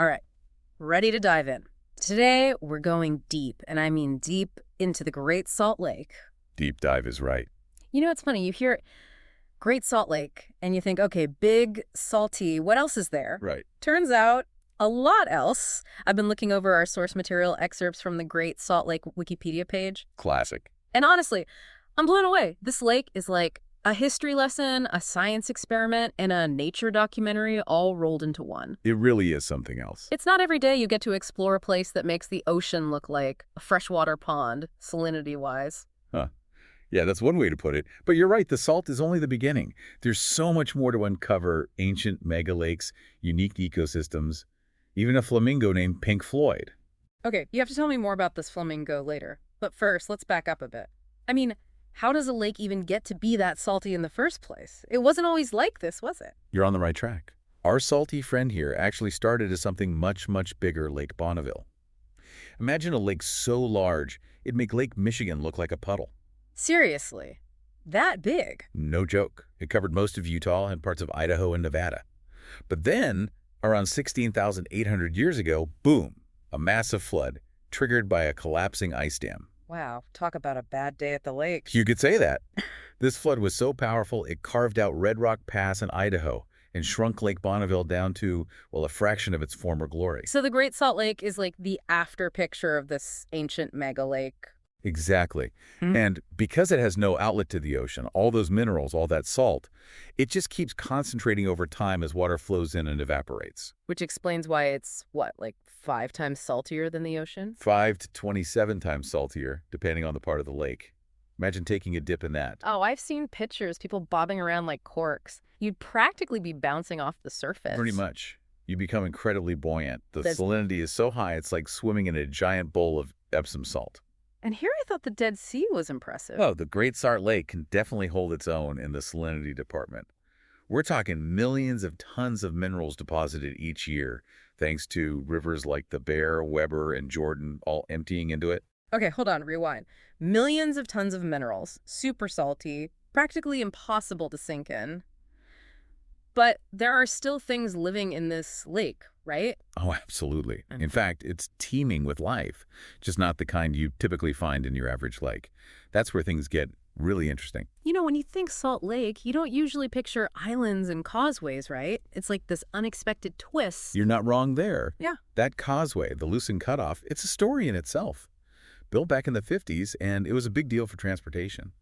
All right, ready to dive in. Today, we're going deep, and I mean deep into the Great Salt Lake. Deep dive is right. You know, it's funny, you hear Great Salt Lake, and you think, okay, big, salty, what else is there? Right. Turns out, a lot else. I've been looking over our source material excerpts from the Great Salt Lake Wikipedia page. Classic. And honestly, I'm blown away. This lake is like a history lesson, a science experiment, and a nature documentary all rolled into one. It really is something else. It's not every day you get to explore a place that makes the ocean look like a freshwater pond, salinity-wise. Huh. Yeah, that's one way to put it. But you're right, the salt is only the beginning. There's so much more to uncover: ancient mega lakes, unique ecosystems, even a flamingo named Pink Floyd. Okay, you have to tell me more about this flamingo later. But first, let's back up a bit. I mean, how does a lake even get to be that salty in the first place? It wasn't always like this, was it? You're on the right track. Our salty friend here actually started as something much, much bigger: Lake Bonneville. Imagine a lake so large, it'd make Lake Michigan look like a puddle. Seriously? That big? No joke. It covered most of Utah and parts of Idaho and Nevada. But then, around 16,800 years ago, boom, a massive flood triggered by a collapsing ice dam. Wow, talk about a bad day at the lake. You could say that. This flood was so powerful, it carved out Red Rock Pass in Idaho and shrunk Lake Bonneville down to, well, a fraction of its former glory. So the Great Salt Lake is like the after picture of this ancient mega lake. Exactly. Hmm. And because it has no outlet to the ocean, all those minerals, all that salt, it just keeps concentrating over time as water flows in and evaporates. Which explains why it's, what, like 5 times saltier than the ocean? 5 to 27 times saltier, depending on the part of the lake. Imagine taking a dip in that. Oh, I've seen pictures, people bobbing around like corks. You'd practically be bouncing off the surface. Pretty much. You become incredibly buoyant. The That's- salinity is so high, it's like swimming in a giant bowl of Epsom salt. And here I thought the Dead Sea was impressive. Oh, the Great Salt Lake can definitely hold its own in the salinity department. We're talking millions of tons of minerals deposited each year, thanks to rivers like the Bear, Weber, and Jordan all emptying into it. Okay, hold on, rewind. Millions of tons of minerals, super salty, practically impossible to sink in. But there are still things living in this lake, right? Oh, absolutely. Mhm. In fact, it's teeming with life, just not the kind you typically find in your average lake. That's where things get really interesting. You know, when you think Salt Lake, you don't usually picture islands and causeways, right? It's like this unexpected twist. You're not wrong there. Yeah. That causeway, the Lucent Cutoff, it's a story in itself. Built back in the 50s, and it was a big deal for transportation.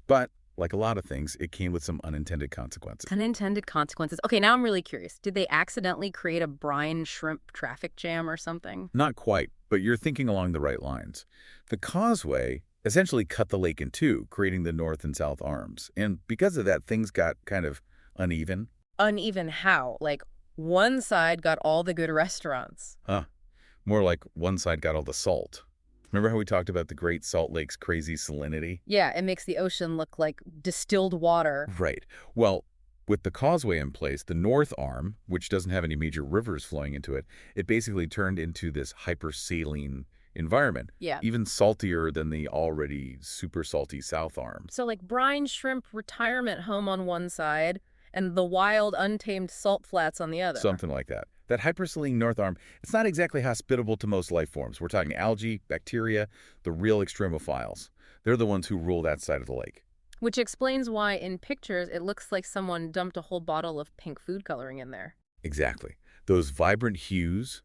But like a lot of things, it came with some unintended consequences. Unintended consequences. Okay, now I'm really curious. Did they accidentally create a brine shrimp traffic jam or something? Not quite, but you're thinking along the right lines. The causeway essentially cut the lake in two, creating the north and south arms. And because of that, things got kind of uneven. Uneven how? Like, one side got all the good restaurants. Huh. More like one side got all the salt. Remember how we talked about the Great Salt Lake's crazy salinity? Yeah, it makes the ocean look like distilled water. Right. Well, with the causeway in place, the north arm, which doesn't have any major rivers flowing into it, it basically turned into this hypersaline environment, Yeah. even saltier than the already super salty south arm. So like brine shrimp retirement home on one side and the wild, untamed salt flats on the other. Something like that. That hypersaline north arm, it's not exactly hospitable to most life forms. We're talking algae, bacteria, the real extremophiles. They're the ones who rule that side of the lake. Which explains why in pictures it looks like someone dumped a whole bottle of pink food coloring in there. Exactly. Those vibrant hues,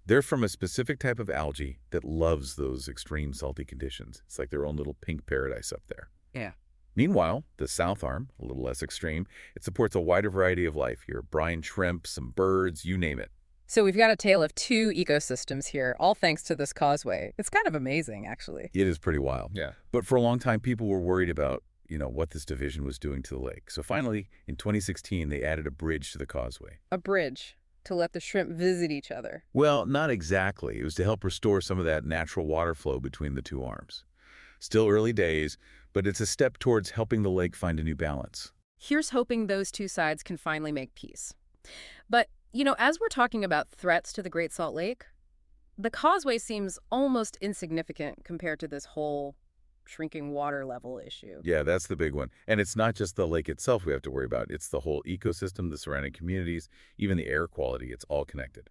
they're from a specific type of algae that loves those extreme salty conditions. It's like their own little pink paradise up there. Yeah. Meanwhile, the south arm, a little less extreme, it supports a wider variety of life here. Brine shrimp, some birds, you name it. So we've got a tale of 2 ecosystems here, all thanks to this causeway. It's kind of amazing, actually. It is pretty wild. Yeah. But for a long time, people were worried about, what this division was doing to the lake. So finally, in 2016, they added a bridge to the causeway. A bridge to let the shrimp visit each other. Well, not exactly. It was to help restore some of that natural water flow between the two arms. Still early days, but it's a step towards helping the lake find a new balance. Here's hoping those two sides can finally make peace. But, as we're talking about threats to the Great Salt Lake, the causeway seems almost insignificant compared to this whole shrinking water level issue. Yeah, that's the big one. And it's not just the lake itself we have to worry about. It's the whole ecosystem, the surrounding communities, even the air quality. It's all connected.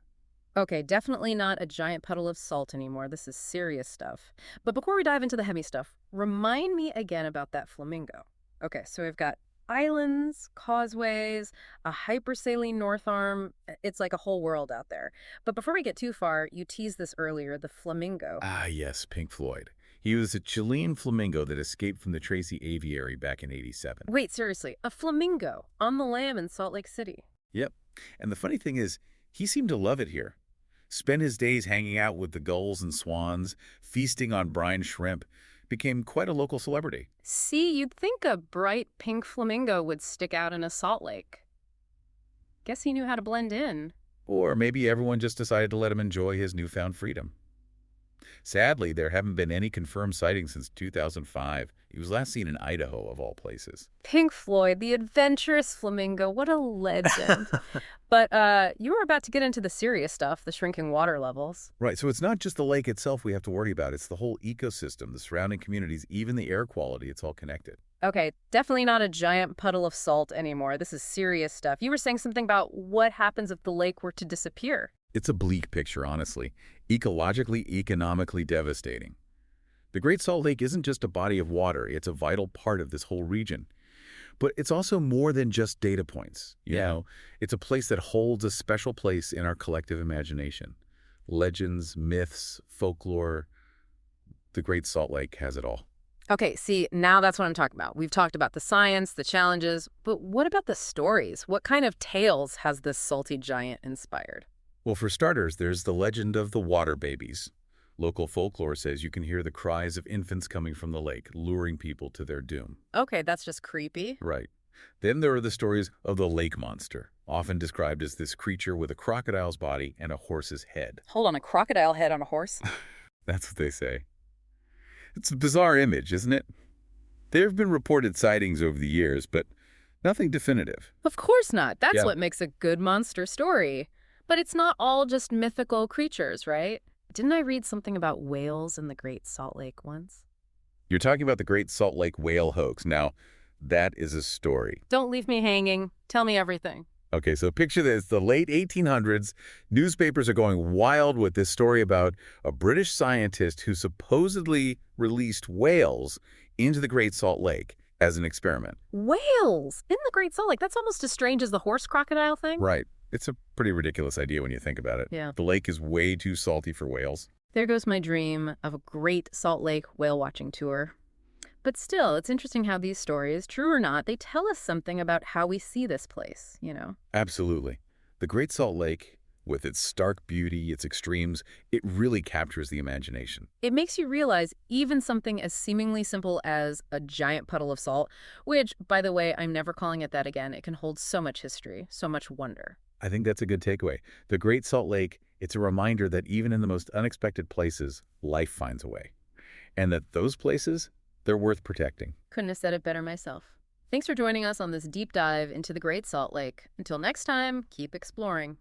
Okay, definitely not a giant puddle of salt anymore. This is serious stuff. But before we dive into the heavy stuff, remind me again about that flamingo. Okay, so we've got islands, causeways, a hypersaline north arm. It's like a whole world out there. But before we get too far, you teased this earlier, the flamingo. Ah, yes, Pink Floyd. He was a Chilean flamingo that escaped from the Tracy Aviary back in '87. Wait, seriously, a flamingo on the lam in Salt Lake City. Yep. And the funny thing is, he seemed to love it here. Spent his days hanging out with the gulls and swans, feasting on brine shrimp, became quite a local celebrity. See, you'd think a bright pink flamingo would stick out in a salt lake. Guess he knew how to blend in. Or maybe everyone just decided to let him enjoy his newfound freedom. Sadly, there haven't been any confirmed sightings since 2005. He was last seen in Idaho, of all places. Pink Floyd, the adventurous flamingo, what a legend. But you were about to get into the serious stuff, the shrinking water levels. Right, so it's not just the lake itself we have to worry about. It's the whole ecosystem, the surrounding communities, even the air quality. It's all connected. Okay, definitely not a giant puddle of salt anymore. This is serious stuff. You were saying something about what happens if the lake were to disappear. It's a bleak picture, honestly. Ecologically, economically devastating. The Great Salt Lake isn't just a body of water. It's a vital part of this whole region. But it's also more than just data points. You know, it's a place that holds a special place in our collective imagination. Legends, myths, folklore. The Great Salt Lake has it all. Okay, see, now that's what I'm talking about. We've talked about the science, the challenges, but what about the stories? What kind of tales has this salty giant inspired? Well, for starters, there's the legend of the water babies. Local folklore says you can hear the cries of infants coming from the lake, luring people to their doom. Okay, that's just creepy. Right. Then there are the stories of the lake monster, often described as this creature with a crocodile's body and a horse's head. Hold on, a crocodile head on a horse? That's what they say. It's a bizarre image, isn't it? There have been reported sightings over the years, but nothing definitive. Of course not. That's Yeah. what makes a good monster story. But it's not all just mythical creatures, right? Didn't I read something about whales in the Great Salt Lake once? You're talking about the Great Salt Lake whale hoax. Now, that is a story. Don't leave me hanging. Tell me everything. Okay, so picture this. The late 1800s, newspapers are going wild with this story about a British scientist who supposedly released whales into the Great Salt Lake as an experiment. Whales in the Great Salt Lake? That's almost as strange as the horse crocodile thing. Right. It's a pretty ridiculous idea when you think about it. Yeah. The lake is way too salty for whales. There goes my dream of a Great Salt Lake whale watching tour. But still, it's interesting how these stories, true or not, they tell us something about how we see this place, you know? Absolutely. The Great Salt Lake, with its stark beauty, its extremes, it really captures the imagination. It makes you realize even something as seemingly simple as a giant puddle of salt, which, by the way, I'm never calling it that again. It can hold so much history, so much wonder. I think that's a good takeaway. The Great Salt Lake, it's a reminder that even in the most unexpected places, life finds a way. And that those places, they're worth protecting. Couldn't have said it better myself. Thanks for joining us on this deep dive into the Great Salt Lake. Until next time, keep exploring.